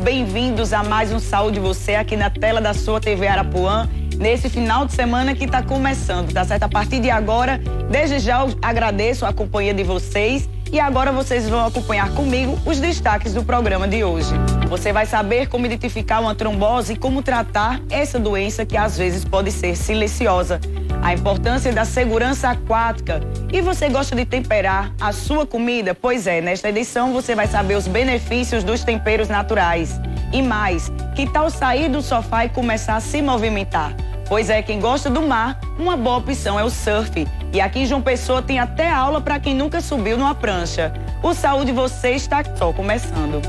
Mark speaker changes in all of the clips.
Speaker 1: bem-vindos a mais um Saúde Você aqui na tela da sua TV Arapuã, nesse final de semana que está começando, tá certo? A partir de agora, desde já eu agradeço a companhia de vocês e agora vocês vão acompanhar comigo os destaques do programa de hoje. Você vai saber como identificar uma trombose e como tratar essa doença que às vezes pode ser silenciosa. A importância da segurança aquática. E você gosta de temperar a sua comida? Pois é, nesta edição você vai saber os benefícios dos temperos naturais. E mais, que tal sair do sofá e começar a se movimentar? Pois é, quem gosta do mar, uma boa opção é o surf. E aqui em João Pessoa tem até aula para quem nunca subiu numa prancha. O Saúde Você está só começando.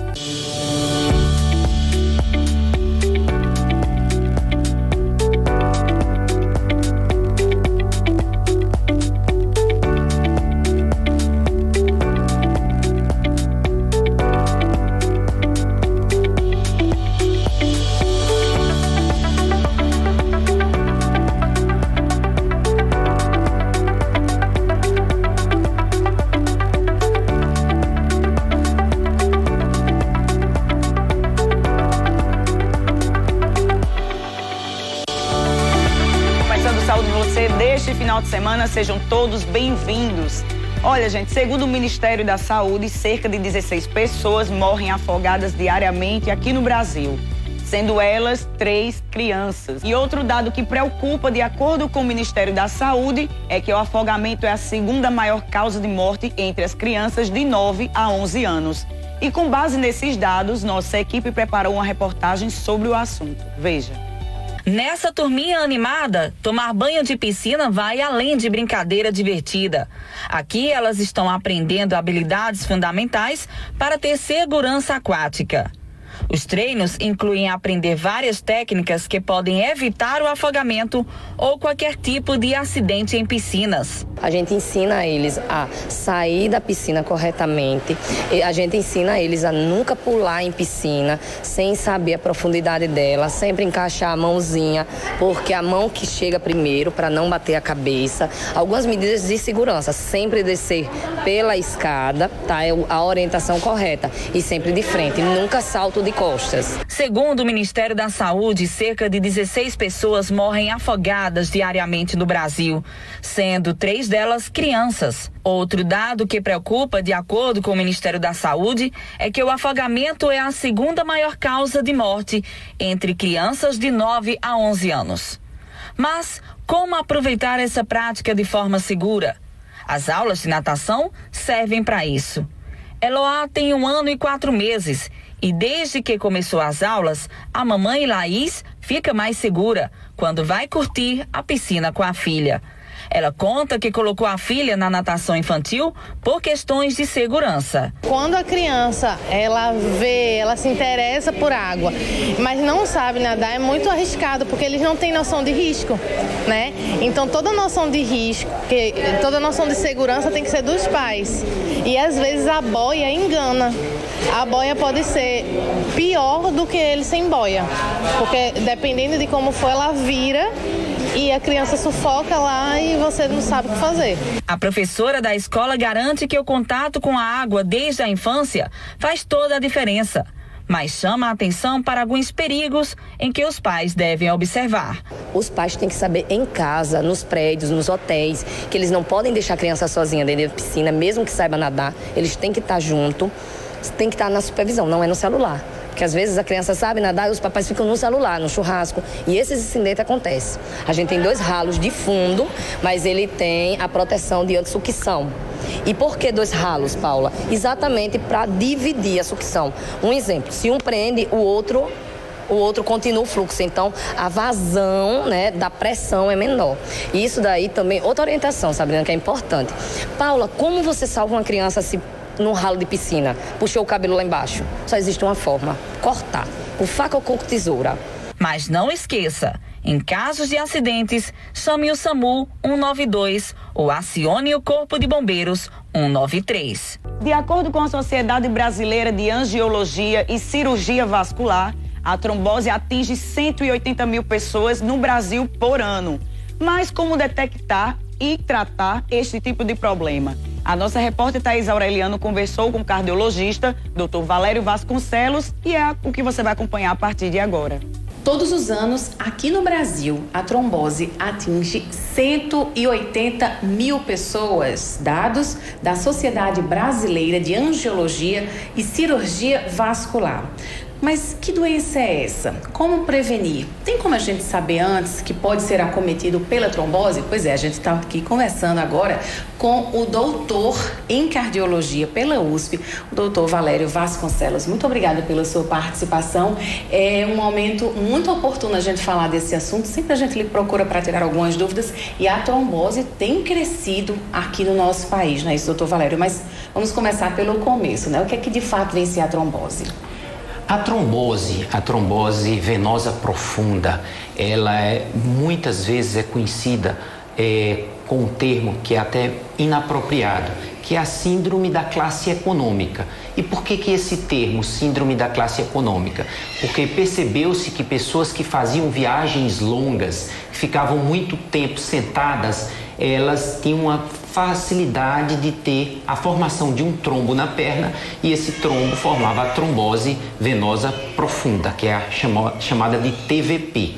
Speaker 1: Neste final de semana, sejam todos bem-vindos. Olha, gente, segundo o Ministério da Saúde, cerca de 16 pessoas morrem afogadas diariamente aqui no Brasil, sendo elas 3 crianças. E outro dado que preocupa, de acordo com o Ministério da Saúde, é que o afogamento é a segunda maior causa de morte entre as crianças de 9 a 11 anos. E com base nesses dados, nossa equipe preparou uma reportagem sobre o assunto. Veja.
Speaker 2: Nessa turminha animada, tomar banho de piscina vai além de brincadeira divertida. Aqui elas estão aprendendo habilidades fundamentais para ter segurança aquática. Os treinos incluem aprender várias técnicas que podem evitar o afogamento ou qualquer tipo de acidente em piscinas.
Speaker 3: A gente ensina eles a sair da piscina corretamente, a gente ensina eles a nunca pular em piscina sem saber a profundidade dela, sempre encaixar a mãozinha, porque a mão que chega primeiro para não bater a cabeça. Algumas medidas de segurança, sempre descer pela escada, tá? É a orientação correta e sempre de frente, nunca salto de costas.
Speaker 2: Segundo o Ministério da Saúde, cerca de 16 pessoas morrem afogadas diariamente no Brasil, sendo 3 delas crianças. Outro dado que preocupa, de acordo com o Ministério da Saúde, é que o afogamento é a segunda maior causa de morte entre crianças de 9 a 11 anos. Mas como aproveitar essa prática de forma segura? As aulas de natação servem para isso. Eloá tem 1 ano e 4 meses e desde que começou as aulas, a mamãe Laís fica mais segura quando vai curtir a piscina com a filha. Ela conta que colocou a filha na natação infantil por questões de segurança.
Speaker 4: Quando a criança, ela se interessa por água, mas não sabe nadar, é muito arriscado, porque eles não têm noção de risco, né? Então toda noção de risco, toda noção de segurança tem que ser dos pais. E às vezes a boia engana. A boia pode ser pior do que ele sem boia, porque dependendo de como for, ela vira e a criança sufoca lá e você não sabe o que fazer.
Speaker 2: A professora da escola garante que o contato com a água desde a infância faz toda a diferença, mas chama a atenção para alguns perigos em que os pais devem observar.
Speaker 3: Os pais têm que saber em casa, nos prédios, nos hotéis, que eles não podem deixar a criança sozinha dentro da piscina, mesmo que saiba nadar, eles têm que estar junto, tem que estar na supervisão, não é no celular. Porque às vezes a criança sabe nadar e os papais ficam no celular, no churrasco. E esses incidentes acontecem. A gente tem 2 ralos de fundo, mas ele tem a proteção de anti-sucção. E por que 2 ralos, Paula? Exatamente para dividir a sucção. Um exemplo, se um prende, o outro continua o fluxo. Então, a vazão, né, da pressão é menor. E isso daí também, outra orientação, Sabrina, que é importante. Paula, como você salva uma criança num ralo de piscina, puxou o cabelo lá embaixo? Só existe uma forma: cortar, com faca ou com tesoura.
Speaker 2: Mas não esqueça, em casos de acidentes, chame o SAMU 192 ou acione o Corpo de Bombeiros 193.
Speaker 1: De acordo com a Sociedade Brasileira de Angiologia e Cirurgia Vascular, a trombose atinge 180 mil pessoas no Brasil por ano. Mas como detectar e tratar este tipo de problema? A nossa repórter Thaís Aureliano conversou com o cardiologista, Dr. Valério Vasconcelos, e é o que você vai acompanhar a partir de agora.
Speaker 5: Todos os anos, aqui no Brasil, a trombose atinge 180 mil pessoas, dados da Sociedade Brasileira de Angiologia e Cirurgia Vascular. Mas que doença é essa? Como prevenir? Tem como a gente saber antes que pode ser acometido pela trombose? Pois é, a gente está aqui conversando agora com o doutor em cardiologia pela USP, o doutor Valério Vasconcelos. Muito obrigada pela sua participação. É um momento muito oportuno a gente falar desse assunto. Sempre a gente lhe procura para tirar algumas dúvidas e a trombose tem crescido aqui no nosso país, não é isso, doutor Valério? Mas vamos começar pelo começo, né? O que é que de fato vem ser a trombose?
Speaker 6: A trombose venosa profunda, ela muitas vezes é conhecida com um termo que é até inapropriado, que é a síndrome da classe econômica. E por que esse termo, síndrome da classe econômica? Porque percebeu-se que pessoas que faziam viagens longas, que ficavam muito tempo sentadas, elas tinham uma facilidade de ter a formação de um trombo na perna, e esse trombo formava a trombose venosa profunda, que é a chamada de TVP.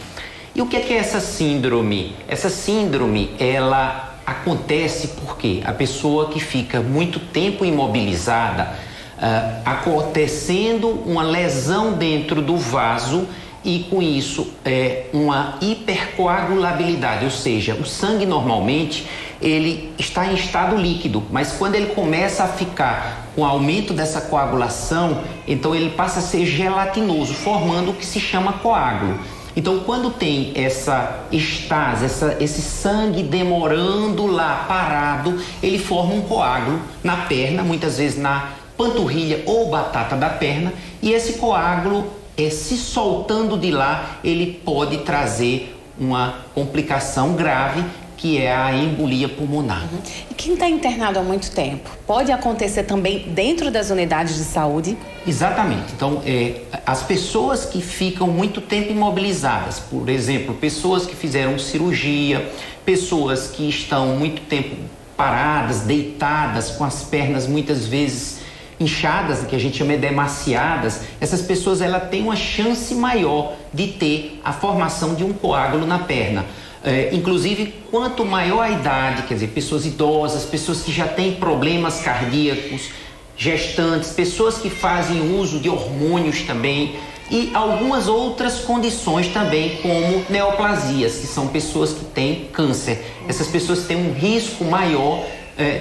Speaker 6: E o que é essa síndrome? Essa síndrome, ela acontece porque a pessoa que fica muito tempo imobilizada, acontecendo uma lesão dentro do vaso, e com isso uma hipercoagulabilidade, ou seja, o sangue normalmente ele está em estado líquido, mas quando ele começa a ficar com aumento dessa coagulação, então ele passa a ser gelatinoso, formando o que se chama coágulo. Então, quando tem essa estase, esse sangue demorando lá, parado, ele forma um coágulo na perna, muitas vezes na panturrilha ou batata da perna, e esse coágulo, se soltando de lá, ele pode trazer uma complicação grave, que é a embolia pulmonar.
Speaker 5: E quem está internado há muito tempo, pode acontecer também dentro das unidades de saúde?
Speaker 6: Exatamente. Então, as pessoas que ficam muito tempo imobilizadas, por exemplo, pessoas que fizeram cirurgia, pessoas que estão muito tempo paradas, deitadas, com as pernas muitas vezes inchadas, que a gente chama de emaciadas, essas pessoas ela têm uma chance maior de ter a formação de um coágulo na perna. Inclusive, quanto maior a idade, quer dizer, pessoas idosas, pessoas que já têm problemas cardíacos, gestantes, pessoas que fazem uso de hormônios também e algumas outras condições também, como neoplasias, que são pessoas que têm câncer. Essas pessoas têm um risco maior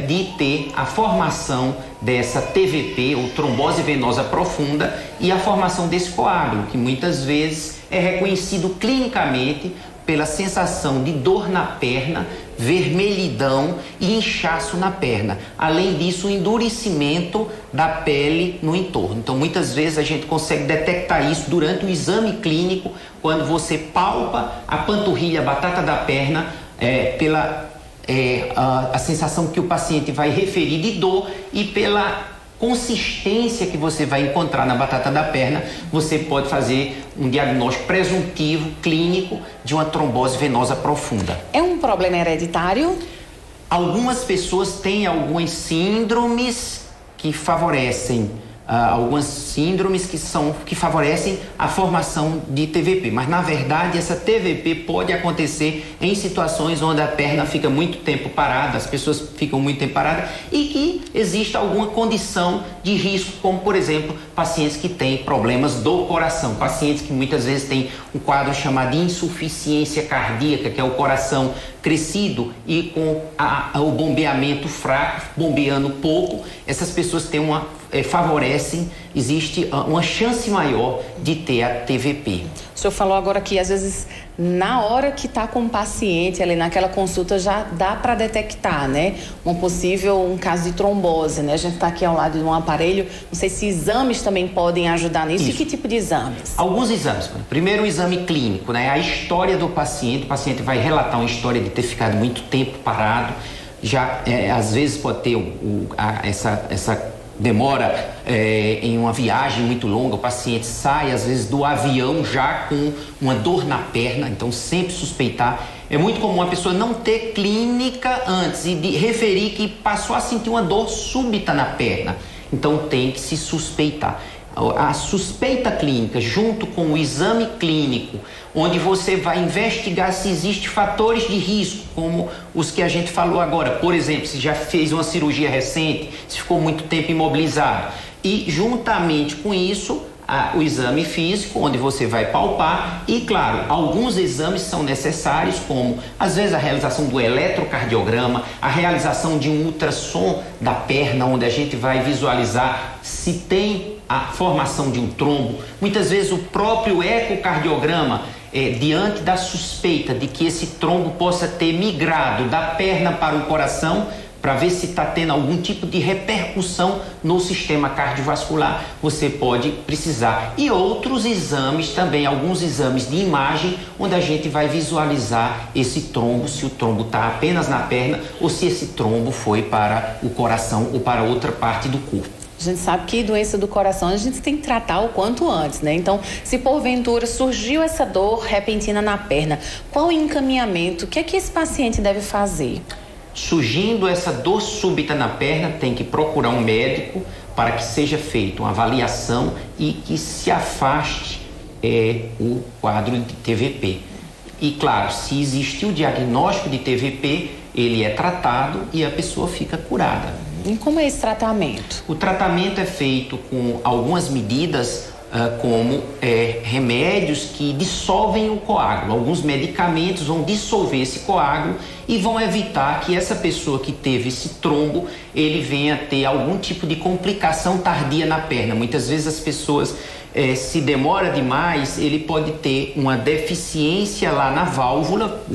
Speaker 6: de ter a formação dessa TVP, ou trombose venosa profunda, e a formação desse coágulo, que muitas vezes é reconhecido clinicamente pela sensação de dor na perna, vermelhidão e inchaço na perna. Além disso, o endurecimento da pele no entorno. Então, muitas vezes a gente consegue detectar isso durante o exame clínico, quando você palpa a panturrilha, a batata da perna, pela a sensação que o paciente vai referir de dor, e pela consistência que você vai encontrar na batata da perna, você pode fazer um diagnóstico presuntivo, clínico, de uma trombose venosa profunda.
Speaker 5: É um problema hereditário?
Speaker 6: Algumas pessoas têm algumas síndromes que favorecem, algumas síndromes que favorecem a formação de TVP, mas na verdade essa TVP pode acontecer em situações onde a perna fica muito tempo parada, as pessoas ficam muito tempo paradas, e que existe alguma condição de risco, como por exemplo pacientes que têm problemas do coração, pacientes que muitas vezes têm um quadro chamado de insuficiência cardíaca, que é o coração crescido e com o bombeamento fraco, bombeando pouco. Essas pessoas têm favorecem, existe uma chance maior de ter a TVP.
Speaker 5: O senhor falou agora que às vezes na hora que está com o paciente ali naquela consulta já dá para detectar, né? Um caso de trombose, né? A gente está aqui ao lado de um aparelho, não sei se exames também podem ajudar nisso. Isso. E que tipo de exames?
Speaker 6: Alguns exames. Primeiro, o exame clínico, né? A história do paciente. O paciente vai relatar uma história de ter ficado muito tempo parado. Já, às vezes, pode ter essa demora em uma viagem muito longa. O paciente sai, às vezes, do avião já com uma dor na perna. Então, sempre suspeitar É muito comum a pessoa não ter clínica antes e de referir que passou a sentir uma dor súbita na perna. Então tem que se suspeitar. A suspeita clínica, junto com o exame clínico, onde você vai investigar se existem fatores de risco, como os que a gente falou agora. Por exemplo, se já fez uma cirurgia recente, se ficou muito tempo imobilizado. E, juntamente com isso, o exame físico, onde você vai palpar. E, claro, alguns exames são necessários, como, às vezes, a realização do eletrocardiograma, a realização de um ultrassom da perna, onde a gente vai visualizar se tem a formação de um trombo. Muitas vezes o próprio ecocardiograma, diante da suspeita de que esse trombo possa ter migrado da perna para o coração, para ver se está tendo algum tipo de repercussão no sistema cardiovascular, você pode precisar. E outros exames também, alguns exames de imagem, onde a gente vai visualizar esse trombo, se o trombo está apenas na perna ou se esse trombo foi para o coração ou para outra parte do corpo.
Speaker 5: A gente sabe que doença do coração a gente tem que tratar o quanto antes, né? Então, se porventura surgiu essa dor repentina na perna, qual o encaminhamento? O que é que esse paciente deve fazer?
Speaker 6: Surgindo essa dor súbita na perna, tem que procurar um médico para que seja feita uma avaliação e que se afaste o quadro de TVP. E claro, se existe o diagnóstico de TVP, ele é tratado e a pessoa fica curada.
Speaker 5: E como é esse tratamento?
Speaker 6: O tratamento é feito com algumas medidas, como remédios que dissolvem o coágulo. Alguns medicamentos vão dissolver esse coágulo e vão evitar que essa pessoa que teve esse trombo, ele venha a ter algum tipo de complicação tardia na perna. Muitas vezes as pessoas, se demora demais, ele pode ter uma deficiência lá na válvula,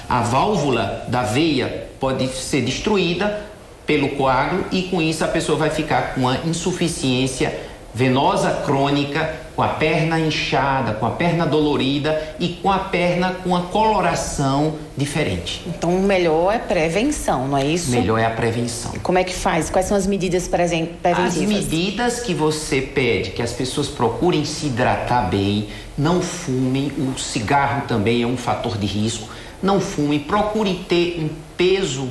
Speaker 6: a válvula da veia pode ser destruída pelo coágulo e com isso a pessoa vai ficar com uma insuficiência venosa crônica, com a perna inchada, com a perna dolorida e com a perna com a coloração diferente.
Speaker 5: Então o melhor é prevenção, não é isso?
Speaker 6: Melhor é a prevenção.
Speaker 5: Como é que faz? Quais são as medidas preventivas?
Speaker 6: As medidas que você pede, que as pessoas procurem se hidratar bem, não fumem, o cigarro também é um fator de risco, não fumem, procurem ter um peso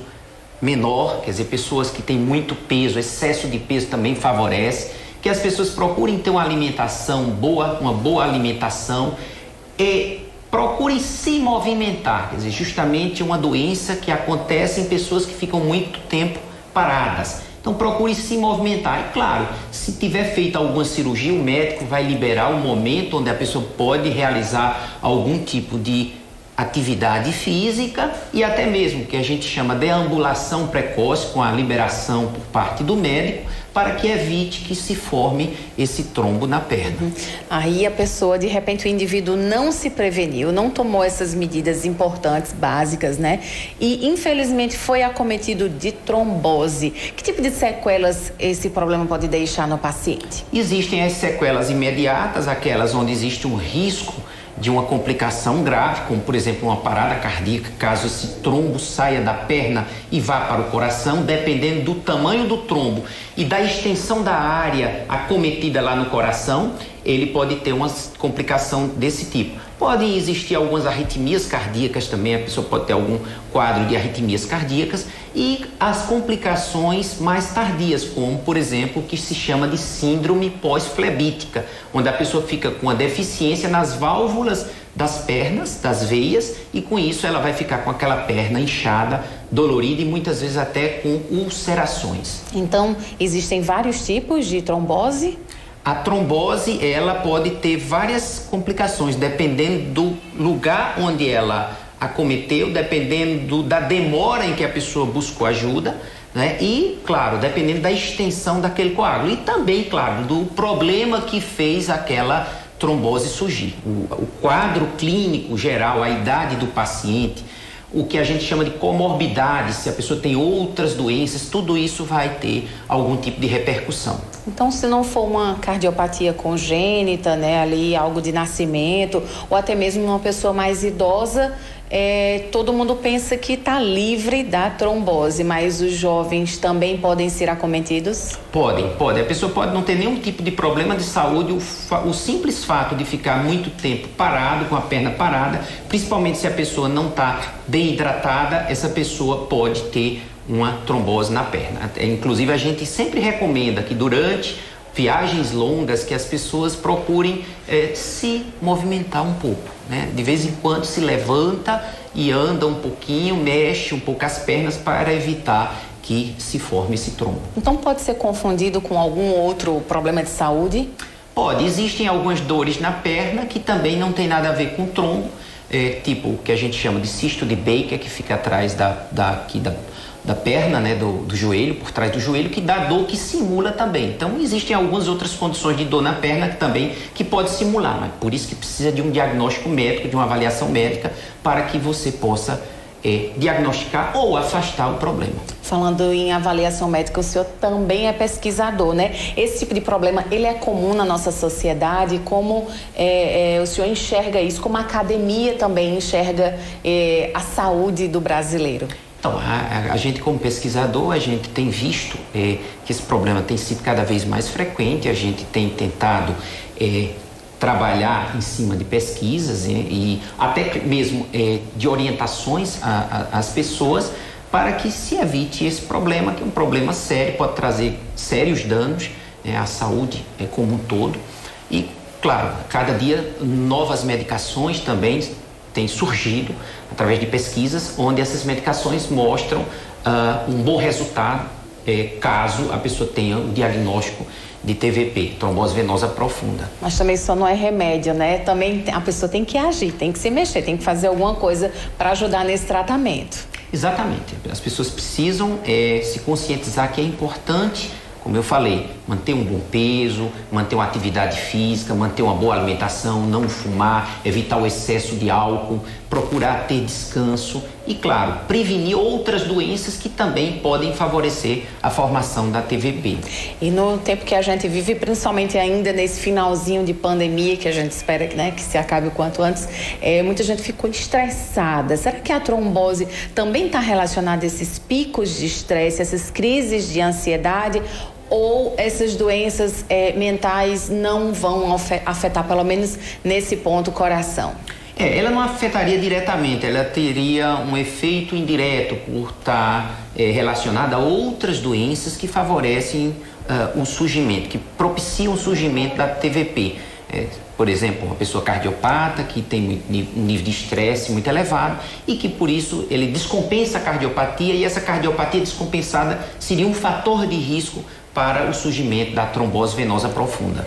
Speaker 6: menor, quer dizer, pessoas que têm muito peso, excesso de peso também favorece, que as pessoas procurem ter uma alimentação boa, uma boa alimentação e procurem se movimentar, quer dizer, justamente uma doença que acontece em pessoas que ficam muito tempo paradas. Então procure se movimentar. E claro, se tiver feito alguma cirurgia, o médico vai liberar o momento onde a pessoa pode realizar algum tipo de atividade física e até mesmo que a gente chama de deambulação precoce, com a liberação por parte do médico, para que evite que se forme esse trombo na perna.
Speaker 5: Aí a pessoa, de repente, o indivíduo não se preveniu, não tomou essas medidas importantes, básicas, né? E infelizmente foi acometido de trombose. Que tipo de sequelas esse problema pode deixar no paciente?
Speaker 6: Existem as sequelas imediatas, aquelas onde existe um risco de uma complicação grave, como por exemplo uma parada cardíaca, caso esse trombo saia da perna e vá para o coração, dependendo do tamanho do trombo e da extensão da área acometida lá no coração, ele pode ter uma complicação desse tipo. Podem existir algumas arritmias cardíacas também, a pessoa pode ter algum quadro de arritmias cardíacas e as complicações mais tardias, como por exemplo o que se chama de síndrome pós-flebítica, onde a pessoa fica com a deficiência nas válvulas das pernas, das veias, e com isso ela vai ficar com aquela perna inchada, dolorida e muitas vezes até com ulcerações.
Speaker 5: Então, existem vários tipos de trombose?
Speaker 6: A trombose, ela pode ter várias complicações, dependendo do lugar onde ela acometeu, dependendo da demora em que a pessoa buscou ajuda, né? E, claro, dependendo da extensão daquele coágulo. E também, claro, do problema que fez aquela trombose surgir. O quadro clínico geral, a idade do paciente, o que a gente chama de comorbidade, se a pessoa tem outras doenças, tudo isso vai ter algum tipo de repercussão.
Speaker 5: Então, se não for uma cardiopatia congênita, né, ali algo de nascimento, ou até mesmo uma pessoa mais idosa, todo mundo pensa que está livre da trombose, mas os jovens também podem ser acometidos?
Speaker 6: Podem. A pessoa pode não ter nenhum tipo de problema de saúde. O simples fato de ficar muito tempo parado, com a perna parada, principalmente se a pessoa não está bem hidratada, essa pessoa pode ter uma trombose na perna. Inclusive, a gente sempre recomenda que durante viagens longas que as pessoas procurem se movimentar um pouco, né? De vez em quando se levanta e anda um pouquinho, mexe um pouco as pernas para evitar que se forme esse trombo.
Speaker 5: Então pode ser confundido com algum outro problema de saúde?
Speaker 6: Pode. Existem algumas dores na perna que também não tem nada a ver com trombo, tipo o que a gente chama de cisto de Baker, que fica atrás da perna, né, do joelho, por trás do joelho, que dá dor, que simula também. Então existem algumas outras condições de dor na perna que pode simular, mas por isso que precisa de um diagnóstico médico, de uma avaliação médica, para que você possa diagnosticar ou afastar o problema.
Speaker 5: Falando em avaliação médica, o senhor também é pesquisador, né? Esse tipo de problema, ele é comum na nossa sociedade? Como o senhor enxerga isso? Como a academia também enxerga a saúde do brasileiro?
Speaker 6: Então, a gente como pesquisador, a gente tem visto que esse problema tem sido cada vez mais frequente. A gente tem tentado trabalhar em cima de pesquisas e até mesmo de orientações às pessoas para que se evite esse problema, que é um problema sério, pode trazer sérios danos à saúde como um todo. E, claro, cada dia novas medicações também têm surgido através de pesquisas, onde essas medicações mostram um bom resultado caso a pessoa tenha o diagnóstico de TVP, trombose venosa profunda.
Speaker 5: Mas também só não é remédio, né? Também a pessoa tem que agir, tem que se mexer, tem que fazer alguma coisa para ajudar nesse tratamento.
Speaker 6: Exatamente. As pessoas precisam se conscientizar que é importante, como eu falei, manter um bom peso, manter uma atividade física, manter uma boa alimentação, não fumar, evitar o excesso de álcool, procurar ter descanso e, claro, prevenir outras doenças que também podem favorecer a formação da TVP.
Speaker 5: E no tempo que a gente vive, principalmente ainda nesse finalzinho de pandemia, que a gente espera, né, que se acabe o quanto antes, muita gente ficou estressada. Será que a trombose também está relacionada a esses picos de estresse, essas crises de ansiedade? Ou essas doenças mentais não vão afetar, pelo menos nesse ponto, o coração?
Speaker 6: Ela não afetaria diretamente, ela teria um efeito indireto por estar relacionada a outras doenças que favorecem o surgimento, que propiciam o surgimento da TVP. Por exemplo, uma pessoa cardiopata que tem um nível de estresse muito elevado e que por isso ele descompensa a cardiopatia, e essa cardiopatia descompensada seria um fator de risco para o surgimento da trombose venosa profunda.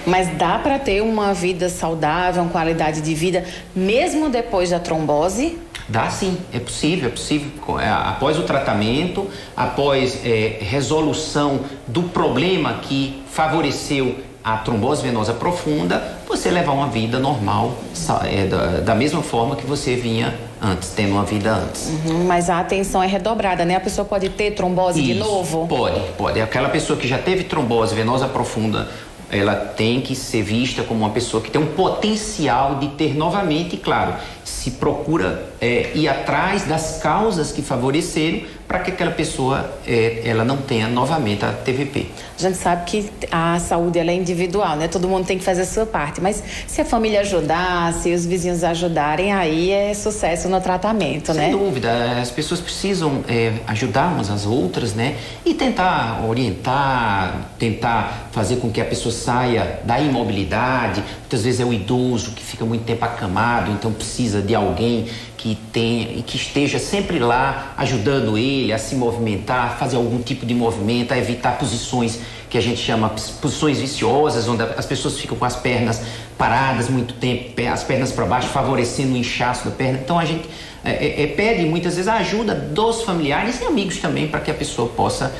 Speaker 5: Mas dá para ter uma vida saudável, uma qualidade de vida, mesmo depois da trombose?
Speaker 6: Dá sim, é possível. Após o tratamento, após resolução do problema que favoreceu a trombose venosa profunda, você levar uma vida normal, da mesma forma que você vinha antes, tendo uma vida antes.
Speaker 5: Mas a atenção é redobrada, né? A pessoa pode ter trombose de novo?
Speaker 6: Pode. Aquela pessoa que já teve trombose venosa profunda, ela tem que ser vista como uma pessoa que tem um potencial de ter novamente, e claro, se procura ir atrás das causas que favoreceram para que aquela pessoa ela não tenha novamente a TVP.
Speaker 5: A gente sabe que a saúde ela é individual, né? Todo mundo tem que fazer a sua parte, mas se a família ajudar, se os vizinhos ajudarem, aí é sucesso no tratamento, né?
Speaker 6: Sem dúvida, as pessoas precisam ajudar umas às outras, né? E tentar orientar, tentar fazer com que a pessoa saia da imobilidade. Muitas vezes é o idoso que fica muito tempo acamado, então precisa de alguém que esteja sempre lá ajudando ele a se movimentar, fazer algum tipo de movimento, a evitar posições que a gente chama posições viciosas, onde as pessoas ficam com as pernas paradas muito tempo, as pernas para baixo, favorecendo o inchaço da perna. Então a gente pede muitas vezes a ajuda dos familiares e amigos também, para que a pessoa possa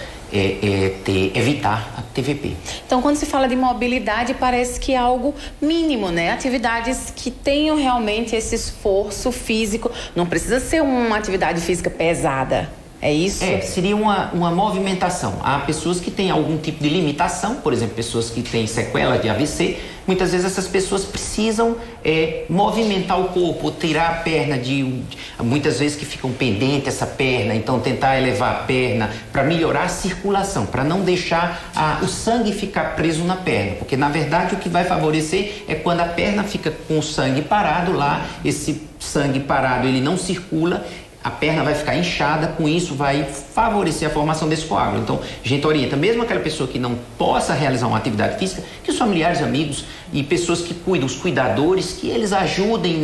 Speaker 6: evitar a TVP.
Speaker 5: Então, quando se fala de mobilidade, parece que é algo mínimo, né? Atividades que tenham realmente esse esforço físico. Não precisa ser uma atividade física pesada. É isso?
Speaker 6: Seria uma movimentação. Há pessoas que têm algum tipo de limitação, por exemplo, pessoas que têm sequela de AVC. Muitas vezes essas pessoas precisam movimentar o corpo, tirar a perna muitas vezes que ficam pendente essa perna, então tentar elevar a perna para melhorar a circulação, para não deixar o sangue ficar preso na perna, porque na verdade o que vai favorecer é quando a perna fica com o sangue parado lá, esse sangue parado ele não circula, a perna vai ficar inchada, com isso vai favorecer a formação desse coágulo. Então, a gente orienta, mesmo aquela pessoa que não possa realizar uma atividade física, que os familiares, amigos e pessoas que cuidam, os cuidadores, que eles ajudem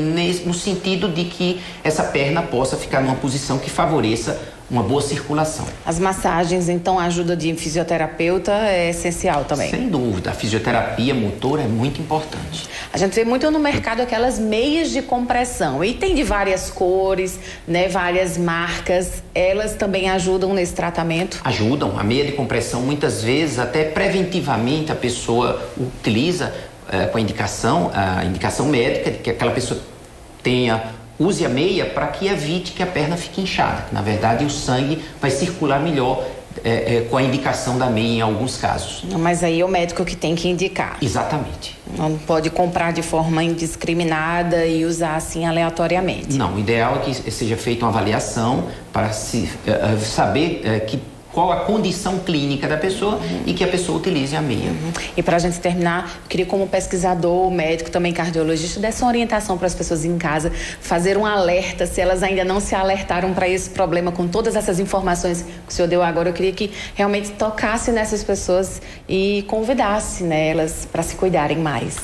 Speaker 6: no sentido de que essa perna possa ficar numa posição que favoreça uma boa circulação.
Speaker 5: As massagens, então, a ajuda de fisioterapeuta é essencial também?
Speaker 6: Sem dúvida, a fisioterapia motora é muito importante.
Speaker 5: A gente vê muito no mercado aquelas meias de compressão e tem de várias cores, né, várias marcas. Elas também ajudam nesse tratamento?
Speaker 6: Ajudam. A meia de compressão, muitas vezes, até preventivamente, a pessoa utiliza com a indicação médica, de que aquela pessoa use a meia para que evite que a perna fique inchada. Na verdade, o sangue vai circular melhor com a indicação da meia em alguns casos.
Speaker 5: Mas aí é o médico que tem que indicar.
Speaker 6: Exatamente.
Speaker 5: Não pode comprar de forma indiscriminada e usar assim aleatoriamente.
Speaker 6: Não, o ideal é que seja feita uma avaliação para se saber qual a condição clínica da pessoa e que a pessoa utilize a meia.
Speaker 5: E para a gente terminar, eu queria, como pesquisador, médico, também cardiologista, dessa orientação para as pessoas em casa, fazer um alerta, se elas ainda não se alertaram para esse problema, com todas essas informações que o senhor deu agora, eu queria que realmente tocasse nessas pessoas e convidasse, né, elas para se cuidarem mais.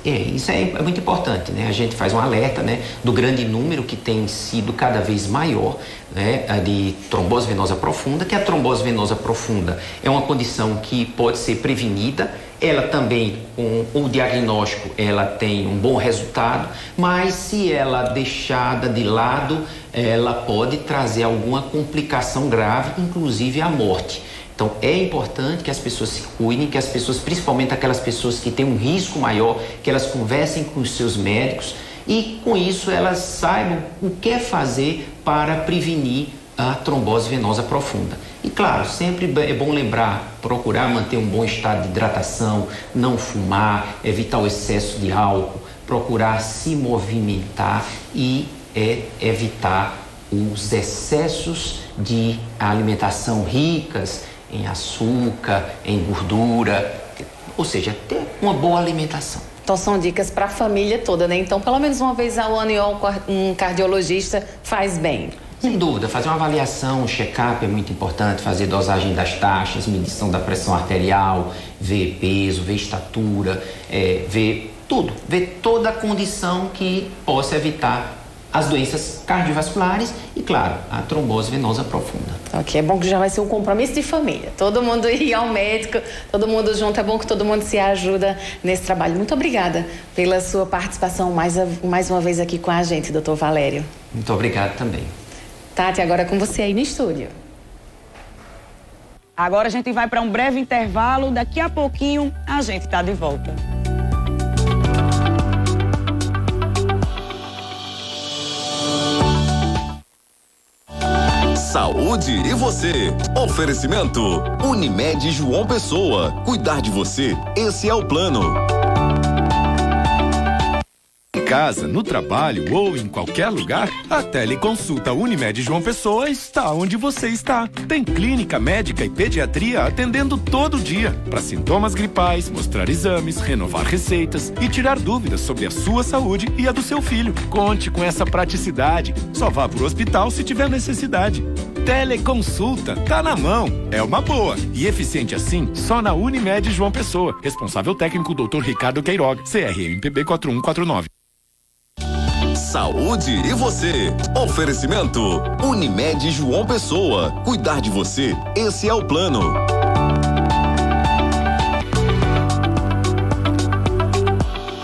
Speaker 6: Isso é muito importante, né? A gente faz um alerta, né, do grande número que tem sido cada vez maior, né, de trombose venosa profunda, que a trombose venosa profunda é uma condição que pode ser prevenida. Ela também, com o diagnóstico, ela tem um bom resultado, mas se ela deixada de lado, ela pode trazer alguma complicação grave, inclusive a morte. Então, é importante que as pessoas se cuidem, que as pessoas, principalmente aquelas pessoas que têm um risco maior, que elas conversem com os seus médicos e, com isso, elas saibam o que fazer para prevenir a trombose venosa profunda. E, claro, sempre é bom lembrar, procurar manter um bom estado de hidratação, não fumar, evitar o excesso de álcool, procurar se movimentar e evitar os excessos de alimentação ricas em açúcar, em gordura, ou seja, ter uma boa alimentação.
Speaker 5: Então são dicas para a família toda, né? Então pelo menos uma vez ao ano um cardiologista faz bem.
Speaker 6: Sem dúvida, fazer uma avaliação, um check-up é muito importante, fazer dosagem das taxas, medição da pressão arterial, ver peso, ver estatura, ver tudo, ver toda a condição que possa evitar as doenças cardiovasculares e, claro, a trombose venosa profunda.
Speaker 5: Ok, é bom que já vai ser um compromisso de família. Todo mundo ir ao médico, todo mundo junto, é bom que todo mundo se ajuda nesse trabalho. Muito obrigada pela sua participação mais uma vez aqui com a gente, doutor Valério.
Speaker 6: Muito obrigado também.
Speaker 5: Tati, agora é com você aí no estúdio.
Speaker 1: Agora a gente vai para um breve intervalo, daqui a pouquinho a gente está de volta.
Speaker 7: Saúde e você. Oferecimento Unimed João Pessoa. Cuidar de você, esse é o plano.
Speaker 8: Em casa, no trabalho ou em qualquer lugar, a teleconsulta Unimed João Pessoa está onde você está. Tem clínica médica e pediatria atendendo todo dia para sintomas gripais, mostrar exames, renovar receitas e tirar dúvidas sobre a sua saúde e a do seu filho. Conte com essa praticidade. Só vá para o hospital se tiver necessidade. Teleconsulta, tá na mão. É uma boa e eficiente assim, só na Unimed João Pessoa. Responsável técnico Dr. Ricardo Queiroga, CRMPB 4149.
Speaker 7: Saúde e você. Oferecimento Unimed João Pessoa. Cuidar de você, esse é o plano.